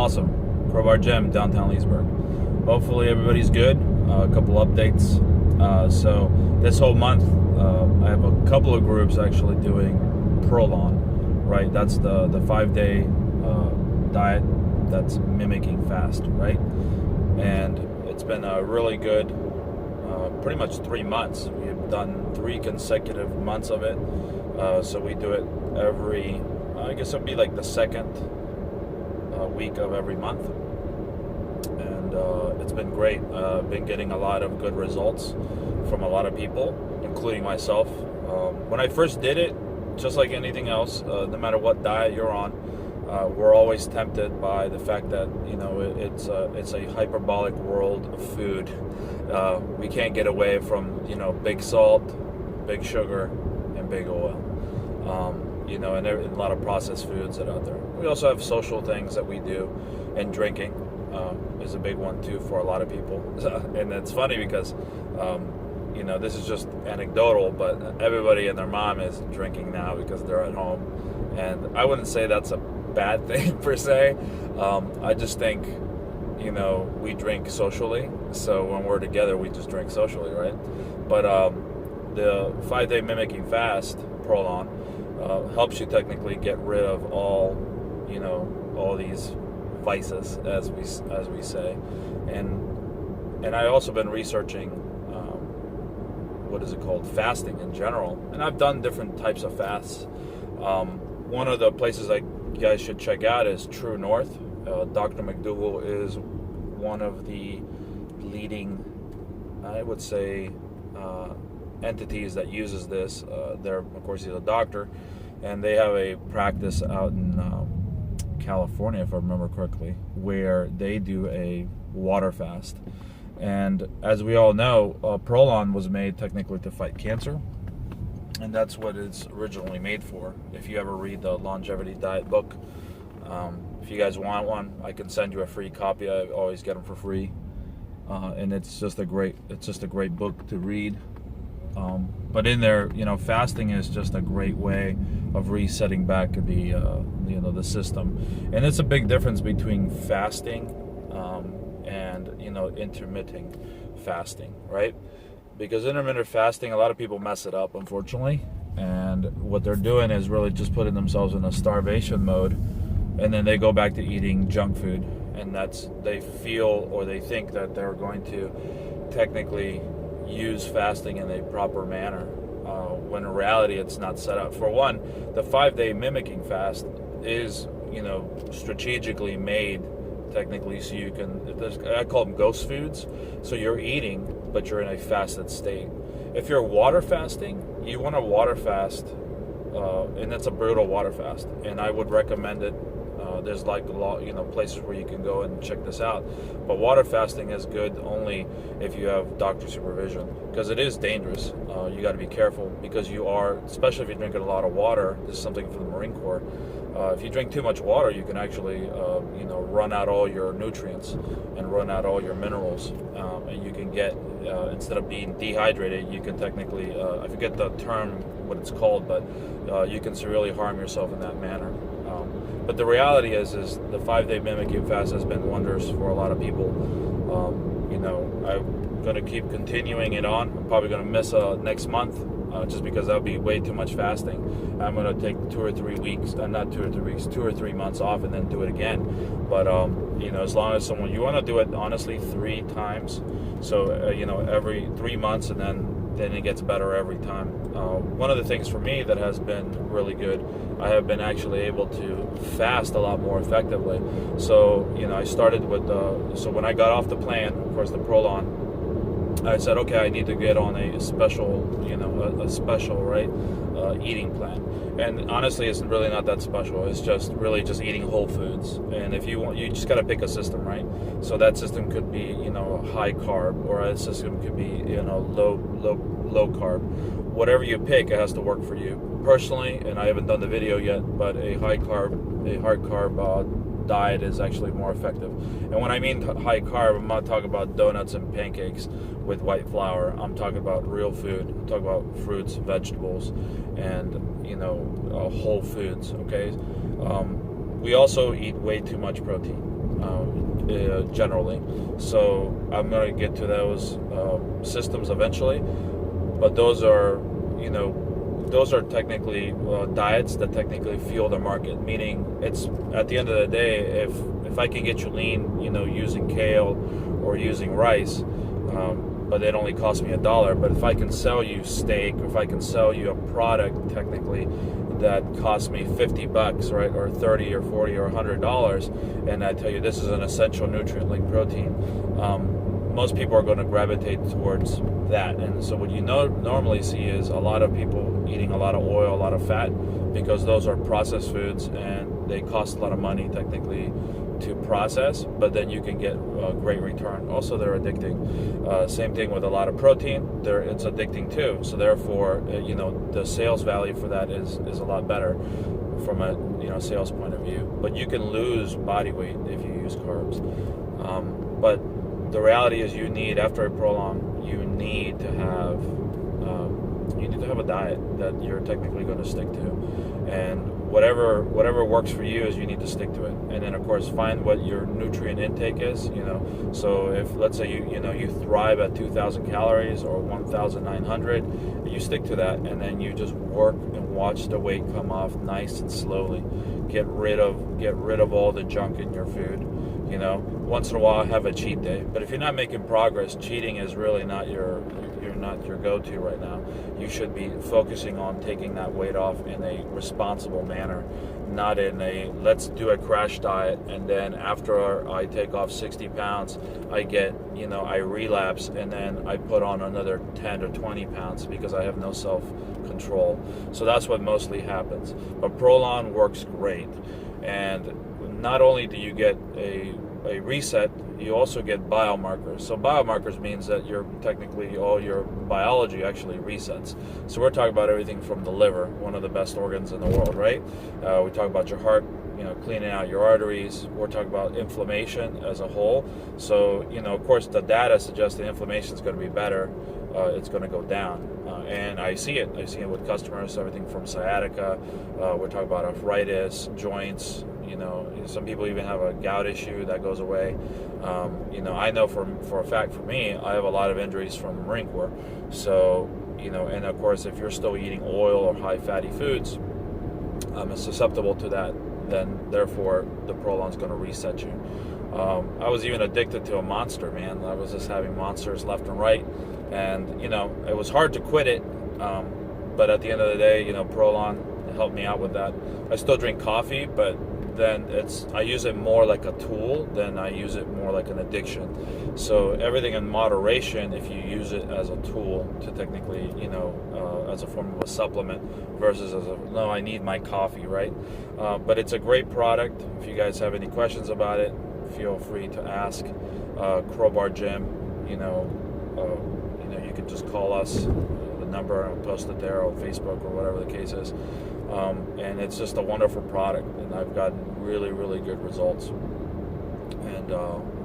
Awesome. Crowbar Gym, downtown Leesburg. Hopefully everybody's good. A couple updates. So this whole month, I have a couple of groups actually doing Prolon, right? That's the 5-day diet that's mimicking fast, right? And it's been a really good, pretty much 3 months. We've done 3 consecutive months of it. So we do it every, I guess it'll be like the second week of every month. And it's been great. Been getting a lot of good results from a lot of people, including myself. When I first did it, just like anything else, no matter what diet you're on, we're always tempted by the fact that it's a hyperbolic world of food. We can't get away from big salt, big sugar, and big oil. And a lot of processed foods that are out there. We also have social things that we do, and drinking is a big one too for a lot of people. And it's funny because this is just anecdotal, but everybody and their mom is drinking now because they're at home, and I wouldn't say that's a bad thing per se. I just think we drink socially, so when we're together we just drink socially, right? But the 5-day mimicking fast, Prolon, helps you technically get rid of all these vices, as we say, and I also been researching what is it called, fasting in general, and I've done different types of fasts. One of the places you guys should check out is True North. Dr. McDougall is one of the leading, I would say, entities that uses this. Of course, he's a doctor, and they have a practice out in California, if I remember correctly, where they do a water fast. And as we all know, Prolon was made technically to fight cancer, and that's what it's originally made for. If you ever read the Longevity Diet book, if you guys want one, I can send you a free copy. I always get them for free, and it's just a great book to read. But in there, fasting is just a great way of resetting back the system, and it's a big difference between fasting and intermittent fasting, right? Because intermittent fasting, a lot of people mess it up, unfortunately, and what they're doing is really just putting themselves in a starvation mode, and then they go back to eating junk food, and they feel or they think that they're going to technically use fasting in a proper manner, when in reality it's not set up. For one, the 5-day mimicking fast is strategically made technically so you can, I call them ghost foods, so you're eating but you're in a fasted state. If you're water fasting, you want to water fast, and it's a brutal water fast, and I would recommend it. There's like a lot, places where you can go and check this out. But water fasting is good only if you have doctor supervision, because it is dangerous. You got to be careful, because you are, especially if you're drinking a lot of water. This is something from the Marine Corps. If you drink too much water, you can actually, run out all your nutrients and run out all your minerals, and you can get, instead of being dehydrated, you can technically, I forget the term, what it's called, but you can severely harm yourself in that manner. But the reality is the 5-day mimicking fast has been wonders for a lot of people. I'm going to keep continuing it on. I'm probably going to miss next month, just because that would be way too much fasting. I'm going to take 2 or 3 weeks, not 2 or 3 weeks, 2 or 3 months off, and then do it again. But as long as you want to do it honestly 3 times, so every 3 months, and then it gets better every time. One of the things for me that has been really good, I have been actually able to fast a lot more effectively. So I started with so when I got off the plan, of course, the Prolon, I said, okay, I need to get on a special, eating plan. And honestly, it's really not that special. It's just really just eating whole foods. And if you want, you just got to pick a system, right? So that system could be, high carb, or a system could be, low carb. Whatever you pick, it has to work for you. Personally, and I haven't done the video yet, but a hard carb diet is actually more effective. And when I mean high carb, I'm not talking about donuts and pancakes with white flour. I'm talking about real food. I'm talking about fruits, vegetables, and whole foods. Okay. We also eat way too much protein. generally. So I'm going to get to those systems eventually, but those are technically diets that technically fuel the market. Meaning, it's at the end of the day, if I can get you lean, using kale or using rice, but it only costs me $1. But if I can sell you steak, or if I can sell you a product technically that costs me $50, right, or $30 or $40 or $100, and I tell you this is an essential nutrient like protein, most people are going to gravitate towards that. And so what you normally see is a lot of people eating a lot of oil, a lot of fat, because those are processed foods and they cost a lot of money technically to process, but then you can get a great return. Also, they're addicting. Same thing with a lot of protein. It's addicting too. So therefore, the sales value for that is a lot better from a sales point of view. But you can lose body weight if you use carbs. But the reality is, after a Prolon, you need to have a diet that you're technically going to stick to, and whatever works for you is you need to stick to it. And then of course find what your nutrient intake is. So if, let's say you thrive at 2,000 calories or 1,900, you stick to that, and then you just work and watch the weight come off nice and slowly. Get rid of all the junk in your food. Once in a while have a cheat day, but if you're not making progress, cheating is really not your go-to right now. You should be focusing on taking that weight off in a responsible manner, not in a let's do a crash diet and then after I take off 60 pounds I relapse and then I put on another 10 or 20 pounds because I have no self-control. So that's what mostly happens. But Prolon works great, and not only do you get a reset, you also get biomarkers. So biomarkers means that all your biology actually resets. So we're talking about everything from the liver, one of the best organs in the world, right? We talk about your heart, cleaning out your arteries. We're talking about inflammation as a whole. So, of course, the data suggests that inflammation is going to be better. It's going to go down. And I see it. I see it with customers, everything from sciatica. We're talking about arthritis, joints. Some people even have a gout issue that goes away. I know for a fact, for me, I have a lot of injuries from Marine Corps. So, and of course, if you're still eating oil or high fatty foods, it's susceptible to that. Then therefore, the Prolon's going to reset you. I was even addicted to a Monster, man. I was just having Monsters left and right, and it was hard to quit it. But at the end of the day, Prolon helped me out with that. I still drink coffee, but then I use it more like a tool than I use it more like an addiction. So everything in moderation, if you use it as a tool to technically, as a form of a supplement versus I need my coffee, right? But it's a great product. If you guys have any questions about it, feel free to ask. Crowbar Gym, you can just call us. The number, I'll post it there on Facebook or whatever the case is. And it's just a wonderful product, and I've gotten really, really good results. And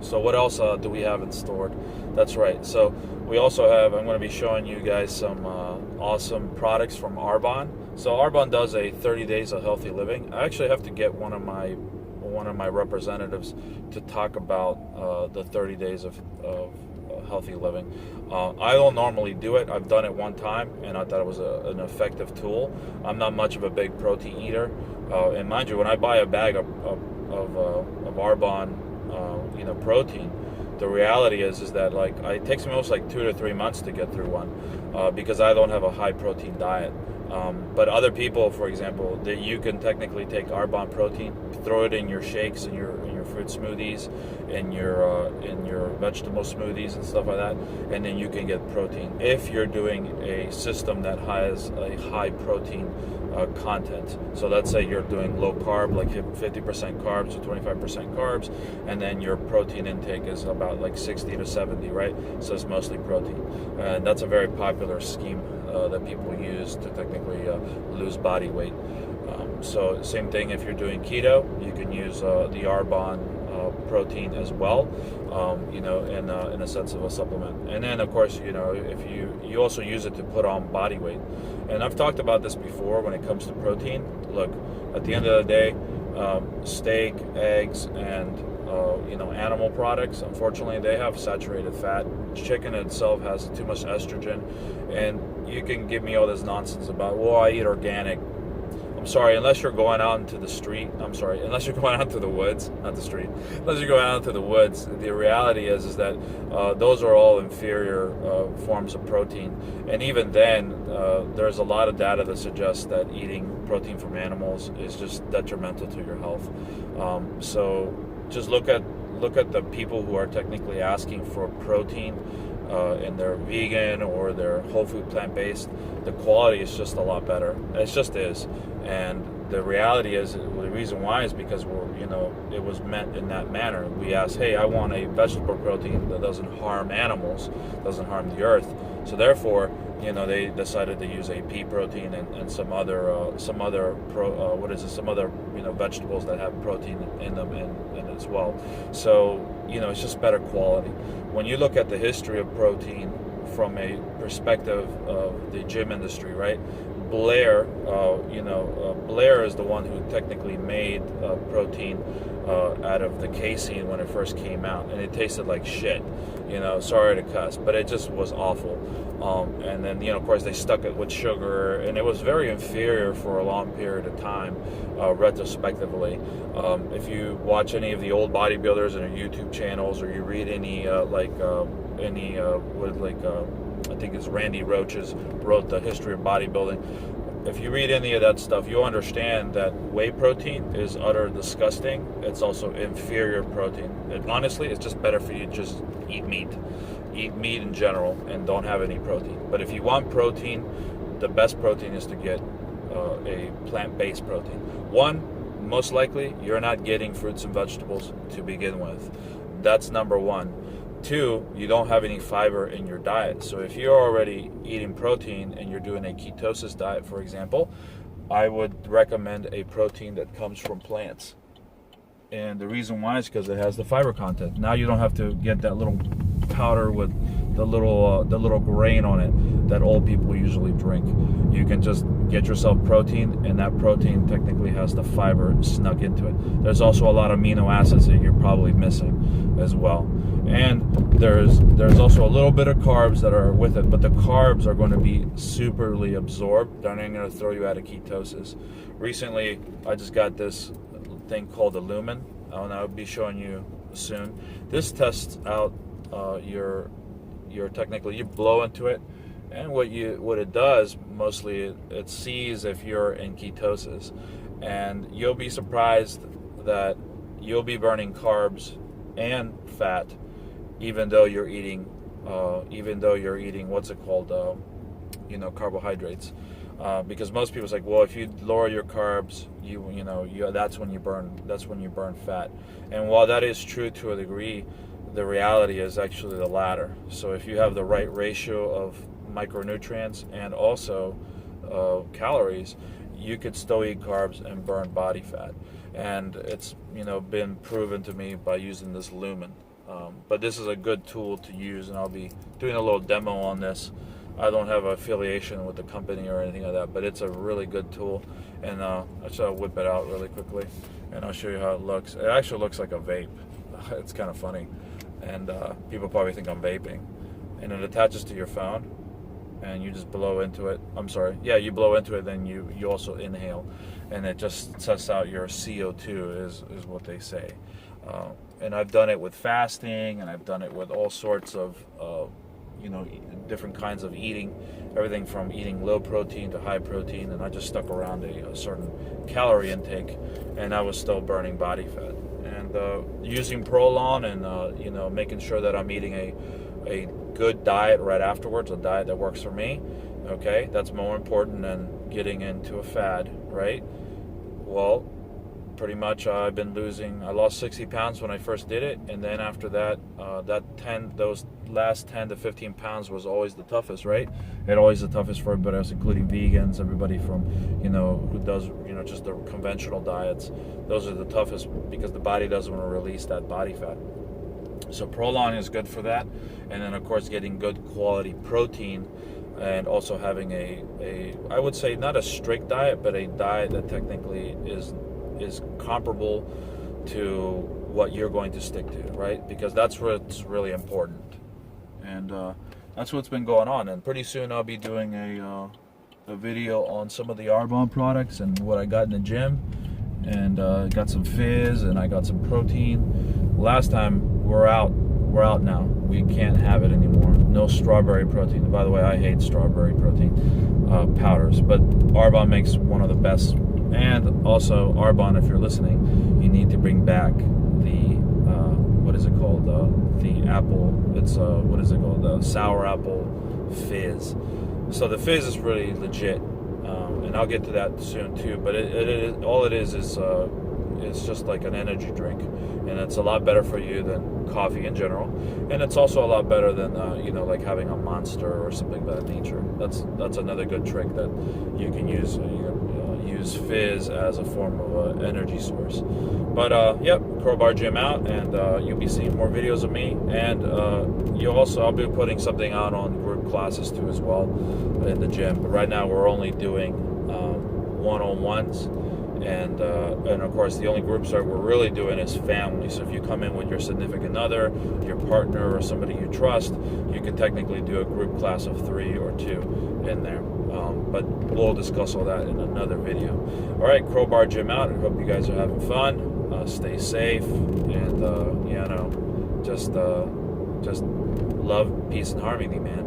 so what else do we have in store? That's right. So we also have, I'm going to be showing you guys some awesome products from Arbonne. So Arbonne does a 30 days of healthy living. I actually have to get one of my representatives to talk about the 30 days of healthy living. I don't normally do it. I've done it one time, and I thought it was an effective tool. I'm not much of a big protein eater, and mind you, when I buy a bag of Arbonne, protein, the reality is that it takes me almost 2 to 3 months to get through one, because I don't have a high protein diet. But other people, for example, that you can technically take Arbonne protein, throw it in your shakes and your fruit smoothies, in your vegetable smoothies and stuff like that, and then you can get protein if you're doing a system that has a high protein content. So let's say you're doing low carb, like 50% carbs or 25% carbs, and then your protein intake is about 60 to 70, right? So it's mostly protein, and that's a very popular scheme that people use to technically lose body weight. So same thing if you're doing keto, you can use the Arbonne protein as well, in a sense of a supplement. And then of course, if you also use it to put on body weight. And I've talked about this before when it comes to protein. Look, at the end of the day, steak, eggs, and animal products, unfortunately, they have saturated fat. Chicken itself has too much estrogen, and you can give me all this nonsense about, well, I eat organic. I'm sorry, unless you're going out into the street. Unless you're going out to the woods, not the street. Unless you're going out into the woods, the reality is that those are all inferior forms of protein. And even then, there's a lot of data that suggests that eating protein from animals is just detrimental to your health. So just look at the people who are technically asking for protein, and they're vegan or they're whole food plant-based. The quality is just a lot better. It just is. And the reality is, the reason why is because it was meant in that manner. We asked, hey, I want a vegetable protein that doesn't harm animals, doesn't harm the earth. So therefore, they decided to use a pea protein and some other vegetables that have protein in them and as well. So it's just better quality. When you look at the history of protein from a perspective of the gym industry, right? Blair is the one who technically made protein out of the casein when it first came out, and it tasted like shit. Sorry to cuss, but it just was awful. And then of course they stuck it with sugar, and it was very inferior for a long period of time, retrospectively. If you watch any of the old bodybuilders on their YouTube channels, or you read any I think it's Randy Roach's wrote the history of bodybuilding. If you read any of that stuff, you'll understand that whey protein is utter disgusting. It's also inferior protein. Honestly, it's just better for you to just eat meat in general, and don't have any protein. But if you want protein, the best protein is to get a plant-based protein. One, most likely, you're not getting fruits and vegetables to begin with. That's number one. Two, you don't have any fiber in your diet. So if you're already eating protein and you're doing a ketosis diet, for example, I would recommend a protein that comes from plants. And the reason why is because it has the fiber content. Now you don't have to get that little powder with the little grain on it that old people usually drink. You can just get yourself protein, and that protein technically has the fiber snuck into it. There's also a lot of amino acids that you're probably missing as well. And there's also a little bit of carbs that are with it, but the carbs are going to be superly absorbed. They're not going to throw you out of ketosis. Recently, I just got this thing called the Lumen, and I'll be showing you soon. This tests out your technically, you blow into it, and what it does mostly, it sees if you're in ketosis, and you'll be surprised that you'll be burning carbs and fat, even though you're eating what's it called, carbohydrates. Because most people say, well, if you lower your carbs, that's when you burn fat. And while that is true to a degree, the reality is actually the latter. So if you have the right ratio of micronutrients and also calories, you could still eat carbs and burn body fat. And it's been proven to me by using this Lumen. But this is a good tool to use, and I'll be doing a little demo on this. I don't have an affiliation with the company or anything like that, but it's a really good tool. And I'll whip it out really quickly, and I'll show you how it looks. It actually looks like a vape. It's kind of funny, and people probably think I'm vaping. And it attaches to your phone, and you just blow into it. You blow into it, then you also inhale, and it just tests out your CO2 is what they say. And I've done it with fasting, and I've done it with all sorts of different kinds of eating, everything from eating low protein to high protein, and I just stuck around a certain calorie intake, and I was still burning body fat. And using Prolon and making sure that I'm eating a good diet right afterwards, a diet that works for me, okay, that's more important than getting into a fad, right? Well, pretty much I lost 60 pounds when I first did it, and then after that, those last 10 to 15 pounds was always the toughest, right? It always the toughest for everybody else, including vegans, everybody from, who does, just the conventional diets. Those are the toughest because the body doesn't want to release that body fat. So Prolon is good for that. And then of course getting good quality protein, and also having a I would say not a strict diet, but a diet that technically is comparable to what you're going to stick to, right? Because that's what's really important. And that's what's been going on. And pretty soon I'll be doing a video on some of the Arbonne products and what I got in the gym. And got some fizz and I got some protein. Last time we're out now. We can't have it anymore. No strawberry protein. By the way, I hate strawberry protein powders, but Arbonne makes one of the best. And also Arbonne, if you're listening, you need to bring back the what is it called? The apple. It's what is it called? The sour apple fizz. So the fizz is really legit. And I'll get to that soon too. But all it is it's just like an energy drink, and it's a lot better for you than coffee in general. And it's also a lot better than like having a Monster or something of that nature. That's another good trick that you can use. Use fizz as a form of an energy source. But yep, Crowbar Gym out, and you'll be seeing more videos of me. And I'll be putting something out on group classes too as well in the gym. But right now we're only doing one-on-ones, and of course the only groups that we're really doing is family. So if you come in with your significant other, your partner, or somebody you trust, you can technically do a group class of 3 or 2 in there. But we'll discuss all that in another video. All right, Crowbar Gym out. I hope you guys are having fun. Stay safe, and just love, peace, and harmony, man.